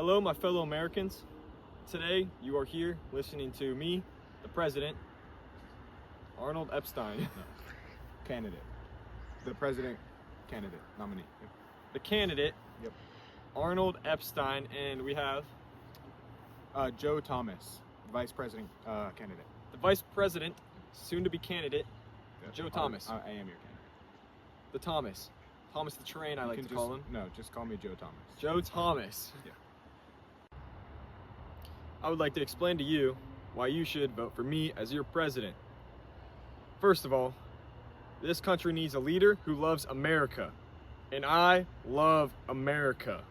Hello, my fellow Americans. Today, you are here listening to me, the president, Arnold Epstein. Candidate. The president candidate, nominee. Yep. The candidate, Yep. Arnold Epstein, and we have Joe Thomas, vice president candidate. the vice president, soon to be candidate, Yep. Joe Thomas. I am your candidate. the Thomas. Thomas the Train, I You like can to call him. No, just call me Joe Thomas. Joe Thomas. Yeah. I would like to explain to you why you should vote for me as your president. First of all, this country needs a leader who loves America. And I love America.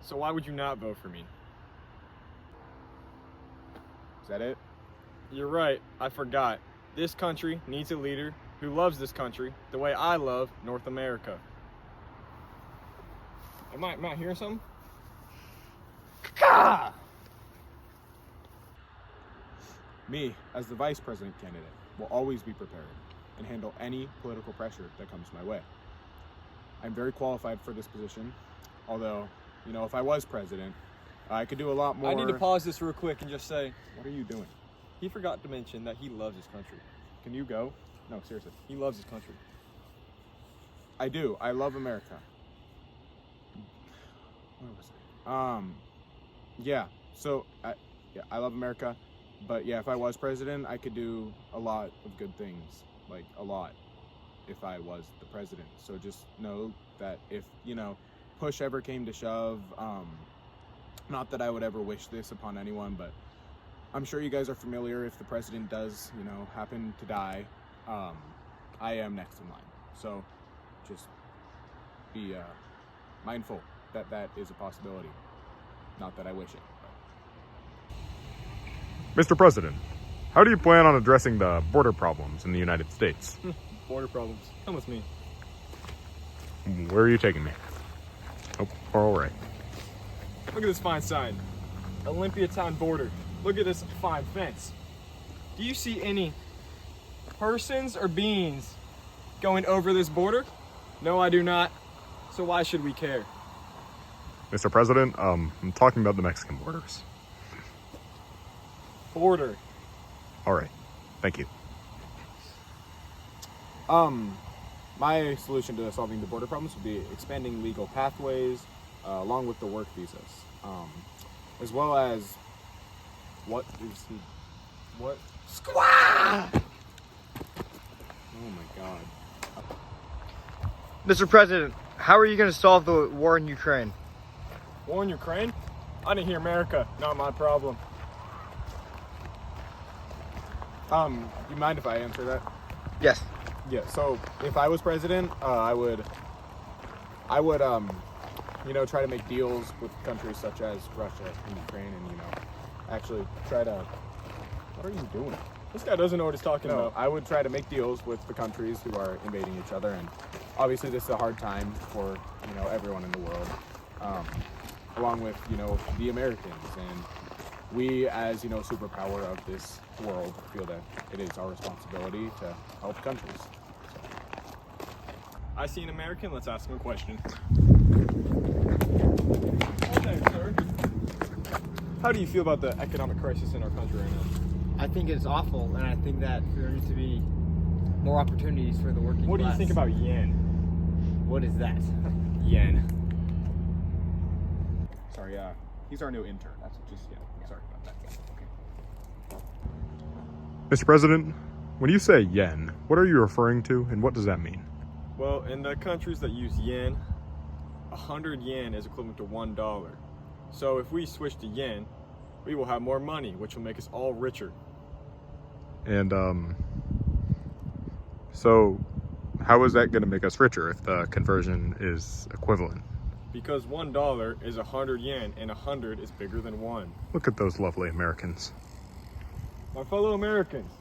So why would you not vote for me? Is that it? You're right, I forgot. This country needs a leader who loves this country the way I love North America. Am I hearing something? Caw! Me, as the vice president candidate, will always be prepared and handle any political pressure that comes my way. I'm very qualified for this position, although, if I was president, I could do a lot more. I need to pause this real quick and just say, What are you doing? he forgot to mention that he loves his country. Can you go? No, seriously. He loves his country. I do. I love America. Where was I? Yeah. So, I love America, but yeah, if I was president, I could do a lot of good things, like a lot, if I was the president. So just know that if push ever came to shove, not that I would ever wish this upon anyone, but I'm sure you guys are familiar. If the president does, happen to die, I am next in line. So just be mindful that that is a possibility. Not that I wish it. Mr. President, how do you plan on addressing the border problems in the United States? Border problems. Come with me. Where are you taking me? Oh, all right. Look at this fine sign. Olympia Town border. Look at this fine fence. Do you see any persons or beings going over this border? No, I do not. So why should we care? Mr. President, I'm talking about the Mexican borders. Border. All right. Thank you. My solution to solving the border problems would be expanding legal pathways, along with the work visas, as well as Squaw! Oh my God. Mr. President, how are you going to solve the war in Ukraine? War in Ukraine? I didn't hear America. Not my problem. You mind if I answer that? Yes. Yeah, so if I was president, I would try to make deals with countries such as Russia and Ukraine and, actually try to, what are you doing? This guy doesn't know what he's talking No, about. I would try to make deals with the countries who are invading each other, and obviously this is a hard time for, everyone in the world, along with, the Americans, and we as, superpower of this world feel that it is our responsibility to help countries. I see an American. Let's ask him a question. Okay, sir. How do you feel about the economic crisis in our country right now? I think it's awful, and I think that there needs to be more opportunities for the working What do you class. think about yen? What is that? Yen. Sorry, he's our new intern. That's sorry about that. Okay. Mr. President, when you say yen, what are you referring to and what does that mean? Well, in the countries that use yen, 100 yen is equivalent to $1. So if we switch to yen, we will have more money, which will make us all richer. And, so how is that going to make us richer if the conversion is equivalent? Because $1 is 100 yen, and 100 is bigger than 1. Look at those lovely Americans. My fellow Americans,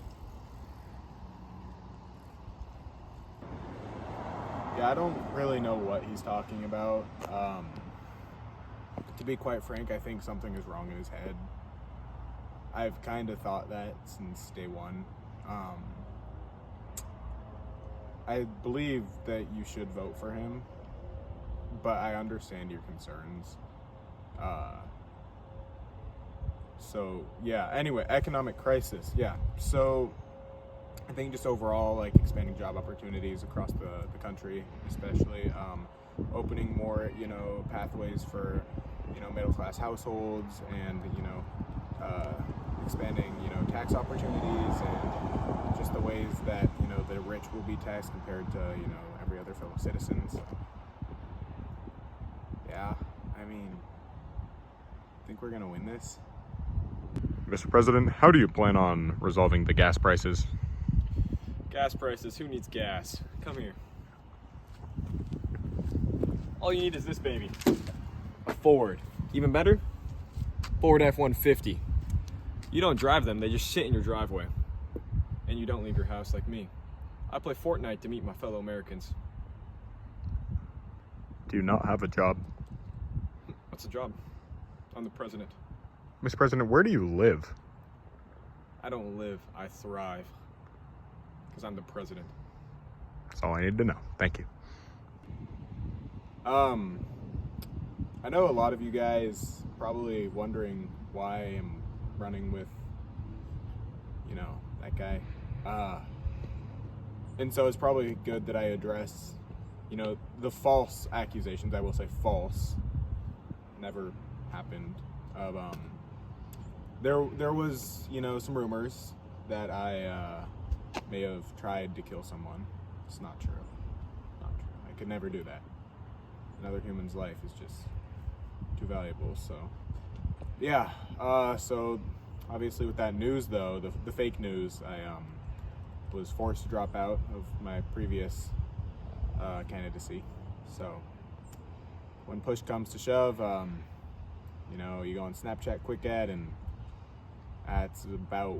Yeah, I don't really know what he's talking about. To be quite frank, I think something is wrong in his head. I've kind of thought that since day one. I believe that you should vote for him, but I understand your concerns. So yeah, anyway, economic crisis. Yeah. So I think just overall, like expanding job opportunities across the country, especially opening more, pathways for, middle class households, and expanding, tax opportunities, and just the ways that the rich will be taxed compared to every other fellow citizen. So yeah, I mean, I think we're gonna win this. Mr. President, how do you plan on resolving the gas prices? Gas prices, who needs gas? Come here. All you need is this baby. A Ford. Even better? Ford F-150. You don't drive them, they just sit in your driveway. And you don't leave your house like me. I play Fortnite to meet my fellow Americans. Do you not have a job? What's the job? I'm the president. Mr. President, where do you live? I don't live, I thrive. Because I'm the president. That's all I need to know. Thank you. I know a lot of you guys probably wondering why I'm running with, that guy. And so it's probably good that I address, the false accusations. I will say false. Never happened. Of there was some rumors that I may have tried to kill someone. It's not true. Not true. I could never do that. Another human's life is just too valuable. So yeah. So obviously with that news though, the fake news, I was forced to drop out of my previous candidacy. So when push comes to shove, you go on Snapchat quick ad, and that's about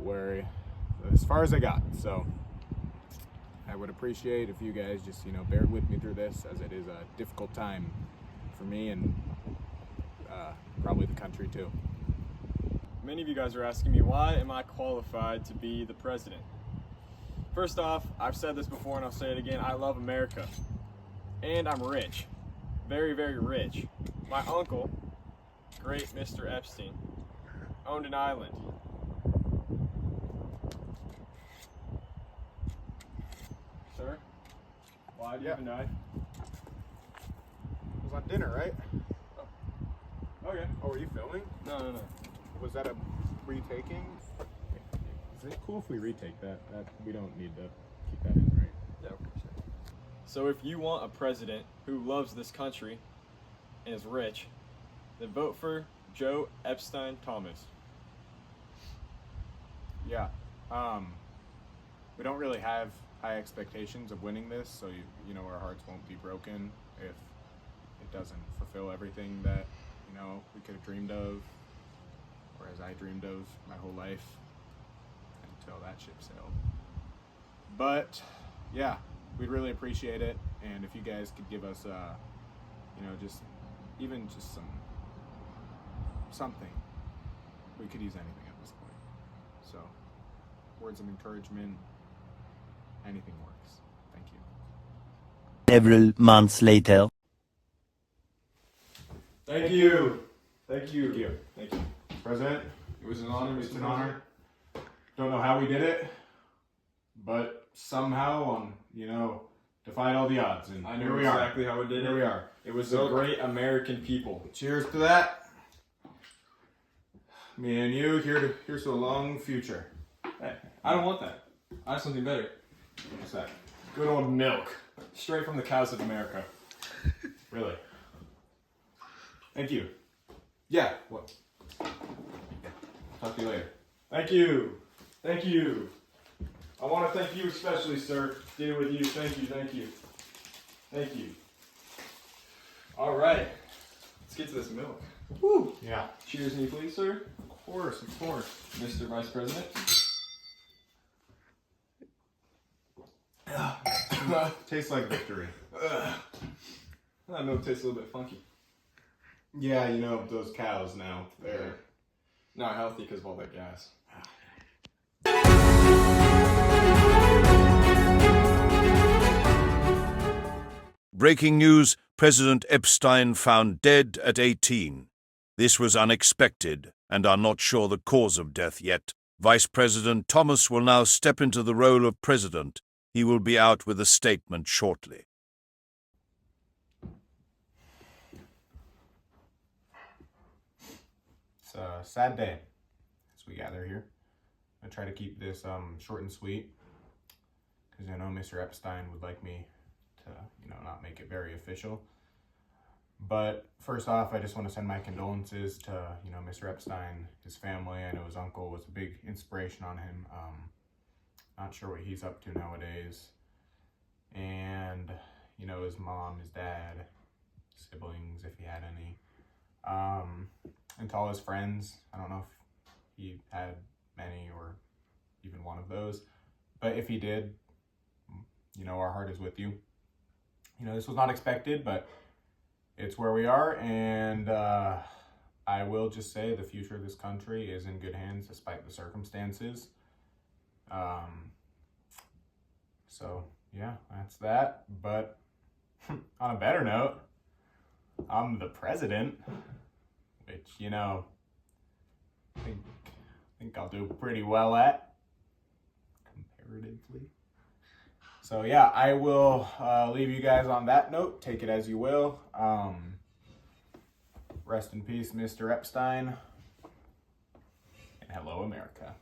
as far as I got. So I would appreciate if you guys just, bear with me through this, as it is a difficult time for me and probably the country too. Many of you guys are asking me, why am I qualified to be the president? First off, I've said this before and I'll say it again, I love America. And I'm rich. Very, very rich. My uncle, great Mr. Epstein, owned an island. Sir? Why do you have a knife? It was on dinner, right? Okay. Oh, were you filming? No. Was that a retaking? Is it cool if we retake that? We don't need to keep that in, right? Yeah, of course. So if you want a president who loves this country and is rich, then vote for Joe Epstein Thomas. Yeah. We don't really have high expectations of winning this, so our hearts won't be broken if it doesn't fulfill everything that we could have dreamed of, or as I dreamed of my whole life until that ship sailed. But yeah, we'd really appreciate it, and if you guys could give us just something. We could use anything at this point. So words of encouragement, anything works. Thank you. Several months later. Thank you. Thank you. President, It was an honor. it's an honor. Don't know how we did it, but somehow, defied all the odds, and I here know we exactly how it did Here it. we are. It was the great American people. Cheers to that. Me and you, here's to a long future. Hey, I don't want that. I have something better. What's that? Good old milk. Straight from the cows of America. Really? Thank you. Yeah. What? Talk to you later. Thank you. Thank you. I want to thank you especially, sir. Deal with you. Thank you. Thank you. All right. Let's get to this milk. Woo. Yeah. Cheers me, please, sir. Of course. Mr. Vice President. Tastes like victory. That milk tastes a little bit funky. Yeah, those cows now, they're Not healthy because of all that gas. Breaking news: President Epstein found dead at 18. This was unexpected and are not sure the cause of death yet. Vice President Thomas will now step into the role of president. He will be out with a statement shortly. It's a sad day as we gather here. I try to keep this short and sweet because I know Mr. Epstein would like me to, not make it very official. But first off, I just want to send my condolences to, Mr. Epstein, his family. I know his uncle was a big inspiration on him. Not sure what he's up to nowadays. And, his mom, his dad, siblings, if he had any. And to all his friends, I don't know if he had many or even one of those. But if he did, our heart is with you. This was not expected, but it's where we are, and I will just say the future of this country is in good hands despite the circumstances. So, yeah, that's that. But on a better note, I'm the president, which, I think I'll do pretty well at, comparatively. So yeah, I will leave you guys on that note. Take it as you will. Rest in peace, Mr. Epstein. And hello, America.